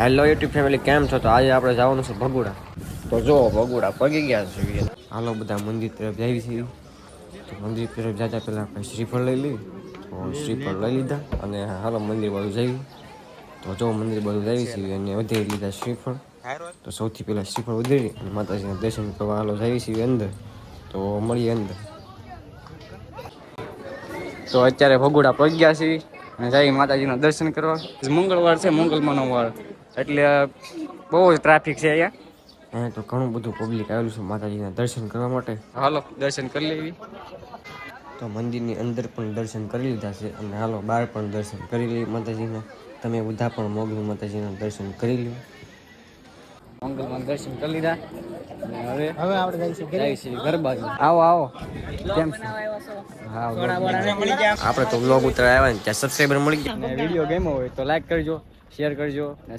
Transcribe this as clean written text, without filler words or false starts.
Hello YouTube family, કેમ છો? તો આજે આપણે જવાનું છે ભગુડા. તો જો ભગુડા પગી ગયા છે. હાલો બધા મંદિર તરફ જઈએ છીએ. તો મંદિર તરફ જતા પહેલાં આપણે શ્રીફળ લઈ લઈએ. તો શ્રીફળ લઈ લીધા અને હાલો મંદિર બાજુ જઈએ. તો જો મંદિર બાજુ જઈએ છીએ અને વધારી લીધા શ્રીફળ. તો સૌથી પહેલાં શ્રીફળ વધારી અને માતાજીના દર્શન કરવા હાલો જઈએ છીએ અંદર. તો મળીએ અંદર. તો અત્યારે ભગુડા પહોંચી ગયા છીએ અને જઈ માતાજીના દર્શન કરવા. મંગળવાર છે, મંગળમાંનો વાર, એટલે બહુ જ ટ્રાફિક છે અહીંયા. તો ઘણું બધું પબ્લિક આવેલું છે માતાજીના દર્શન કરવા માટે. હાલો દર્શન કરી લેવી. તો મંદિરની અંદર પણ દર્શન કરી લીધા છે અને હાલો બહાર પણ દર્શન કરી લઈએ માતાજીના. તમે બધા પણ મોગલ માતાજીના દર્શન કરી લો. મંગલમાં દર્શન કરી લીધા અને હવે આપણે જઈએ છીએ ઘર બાજુ. આવો આવો, કેમ છે? હા, આપણે તો બ્લોગ ઉતરા આવ્યા ને ત્યાં સબસ્ક્રાઈબર મળી ગયા. વિડીયો ગમ્યો હોય તો લાઈક કરજો, શેર કરજો ને